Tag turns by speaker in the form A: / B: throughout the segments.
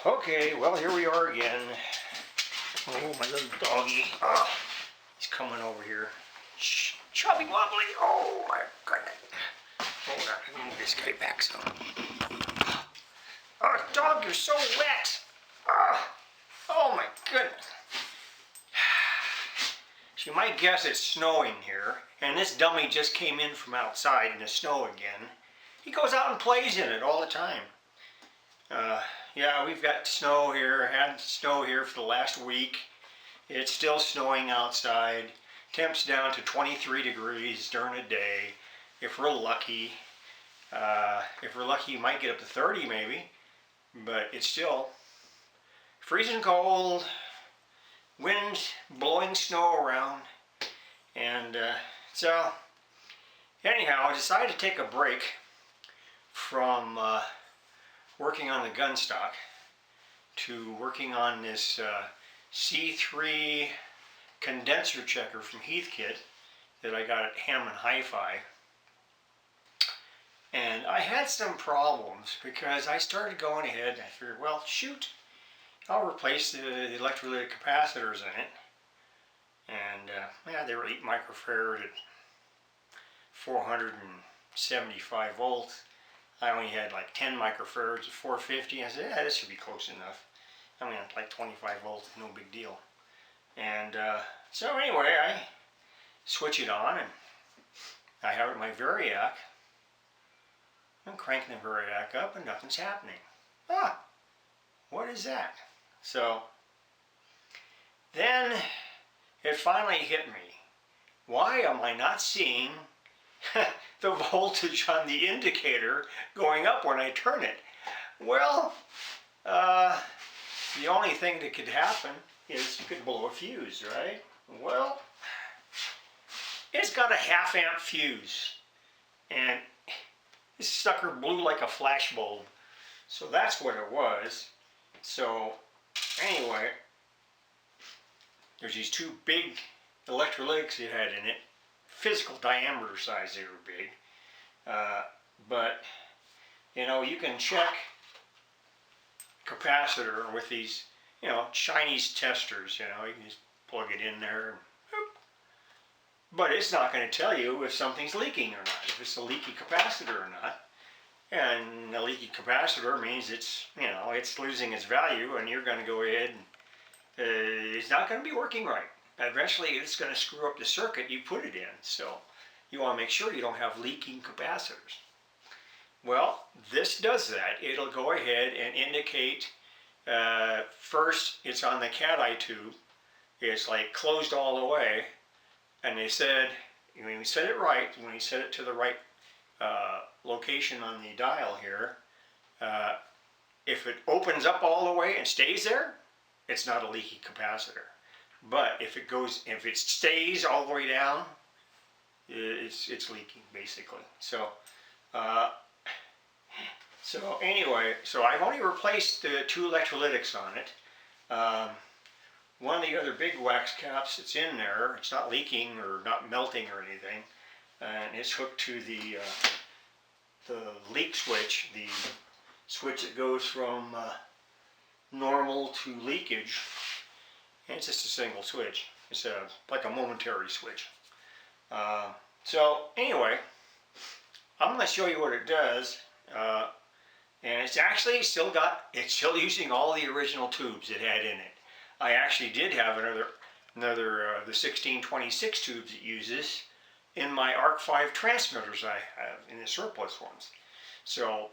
A: Okay, well, here we are again. Oh, my little doggy. Oh, he's coming over here. Shh, chubby wobbly. Oh, my goodness. Hold on, let me move this guy back some. Oh, dog, you're so wet. Oh, my goodness. So you might guess it's snowing here, and this dummy just came in from outside in the snow again. He goes out and plays in it all the time. Yeah, we've got snow here, had snow here for the last week. It's still snowing outside. Temps down to 23 degrees during the day. If we're lucky, you might get up to 30 maybe, but it's still freezing cold, wind blowing snow around, and so anyhow, I decided to take a break from working on the gun stock to working on this C-3 Condenser Checker from Heath kit that I got at Hammond Hi-Fi. And I had some problems because I started going ahead and I figured, well, shoot, I'll replace the electrolytic capacitors in it. And yeah, they were 8 microfarad at 475 volts. I only had like 10 microfarads at 450. I said, yeah, this should be close enough. I mean, like 25 volts, no big deal. And so anyway, I switch it on and I have it in my Variac. I'm cranking the Variac up and nothing's happening. What is that? So then it finally hit me. Why am I not seeing the voltage on the indicator going up when I turn it? Well, the only thing that could happen is you could blow a fuse, right? Well, it's got a 1/2 amp fuse, and this sucker blew like a flash bulb. So that's what it was. So anyway, there's these 2 big electrolytics it had in it. Physical diameter size, they were big. But, you know, you can check capacitor with these, you know, Chinese testers, you know, you can just plug it in there. And, but it's not going to tell you if something's leaking or not, if it's a leaky capacitor or not. And a leaky capacitor means it's, you know, it's losing its value, and you're going to go ahead and it's not going to be working right. Eventually it's going to screw up the circuit you put it in, so you want to make sure you don't have leaking capacitors. Well, this does that. It'll go ahead and indicate, first it's on the cat-eye tube, it's like closed all the way, and they said, when we set it right, when we set it to the right location on the dial here, if it opens up all the way and stays there, it's not a leaky capacitor. But if it stays all the way down, it's leaking basically. So anyway, so I've only replaced the 2 electrolytics on it. One of the other big wax caps that's in there, it's not leaking or not melting or anything, and it's hooked to the leak switch, the switch that goes from normal to leakage. And it's just a single switch. It's like a momentary switch. So anyway, I'm going to show you what it does. And it's actually still using all the original tubes it had in it. I actually did have another the 1626 tubes it uses in my Arc 5 transmitters I have in the surplus ones. So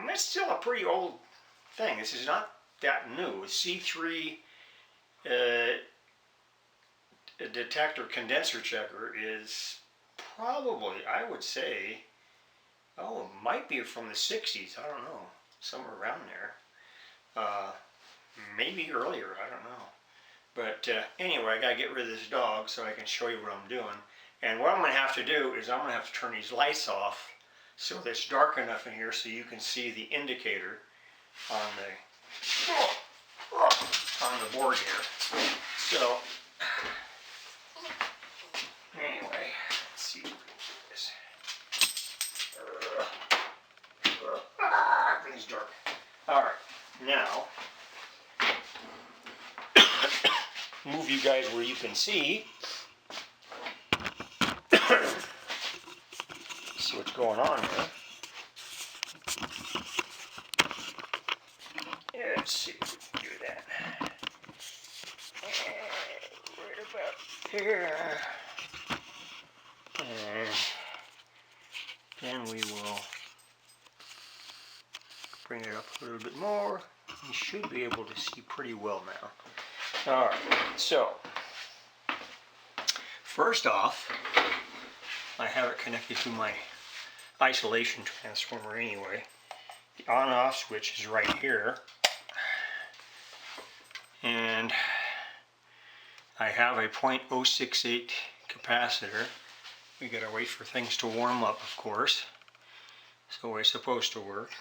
A: that's still a pretty old thing. This is not that new. It's C-3 detector condenser checker is probably, I would say, oh, it might be from the 60s, I don't know, somewhere around there, maybe earlier, I don't know. But anyway, I gotta get rid of this dog so I can show you what I'm doing. And what I'm going to have to do is I'm going to have to turn these lights off so that it's dark enough in here so you can see the indicator on the board here. So anyway, let's see if we can do this. Everything's dark. All right, now move you guys where you can see. See what's going on here. Yeah, let's see if we can do that. Right about here. And then we will bring it up a little bit more. You should be able to see pretty well now. Alright, so first off, I have it connected to my isolation transformer anyway. The on-off switch is right here. And I have a .068 capacitor. We gotta wait for things to warm up, of course. It's the way it's supposed to work.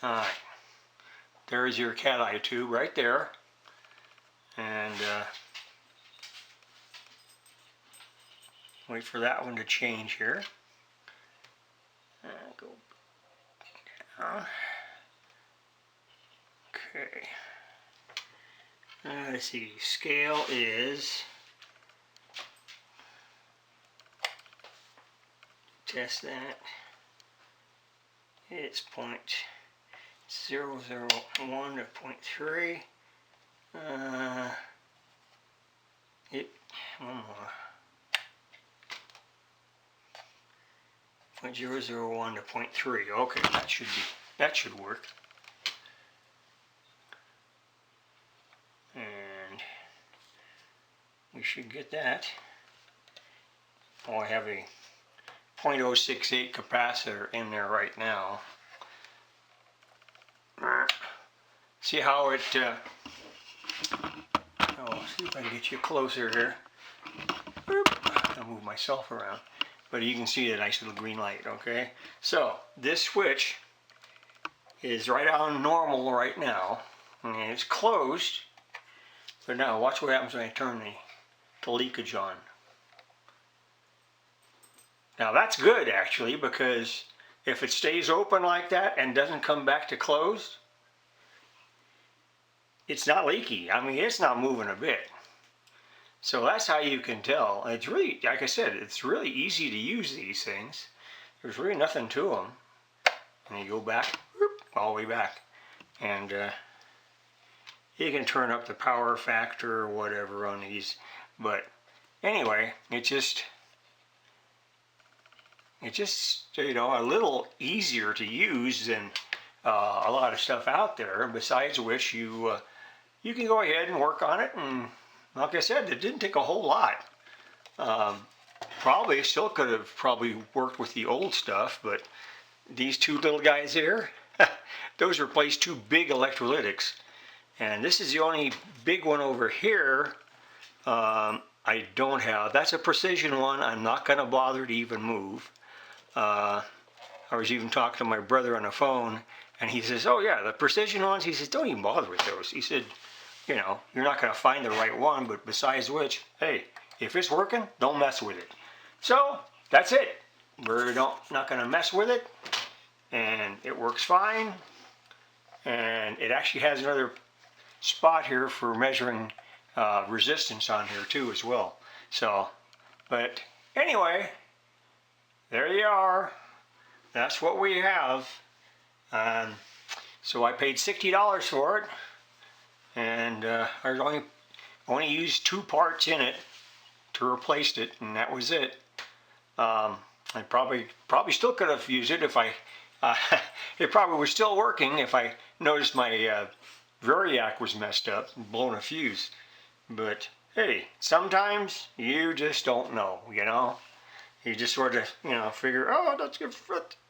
A: Alright, there's your cat eye tube right there. And wait for that one to change here. Go down. Okay. Let's see, scale is, test that, it's .001 to .3, one more, .001 to .3, okay, that should work. And we should get that. Oh, I have a .068 capacitor in there right now. See how it, see if I can get you closer here. I'll move myself around. But you can see the nice little green light, okay? So, this switch is right on normal right now. And it's closed. But now, watch what happens when I turn the leakage on. Now that's good actually, because if it stays open like that and doesn't come back to closed, it's not leaky. I mean, it's not moving a bit. So that's how you can tell. It's really, like I said, it's really easy to use these things. There's really nothing to them. And you go back, whoop, all the way back. And you can turn up the power factor or whatever on these. But anyway, it's just you know, a little easier to use than a lot of stuff out there. Besides which, you can go ahead and work on it. And like I said, it didn't take a whole lot. Probably still could have worked with the old stuff, but these two little guys here, those replaced two big electrolytics. And this is the only big one over here I don't have. That's a precision one. I'm not going to bother to even move. I was even talking to my brother on the phone, and he says, oh yeah, the precision ones, he says, don't even bother with those. He said, you know, you're not going to find the right one, but besides which, hey, if it's working, don't mess with it. So, that's it. We're not going to mess with it, and it works fine. And it actually has another spot here for measuring resistance on here too as well. So, but anyway, there you are. That's what we have. So I paid $60 for it, and I only used 2 parts in it to replace it, and that was it. I probably still could have used it if I. It probably was still working if I noticed my variac was messed up and blown a fuse. But hey, sometimes you just don't know, you know. You just sort of, you know, figure, oh, that's good.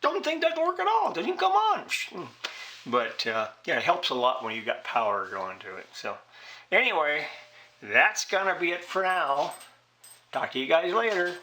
A: Don't think that doesn't work at all. Doesn't come on. But yeah, it helps a lot when you got power going to it. So anyway, that's gonna be it for now. Talk to you guys later.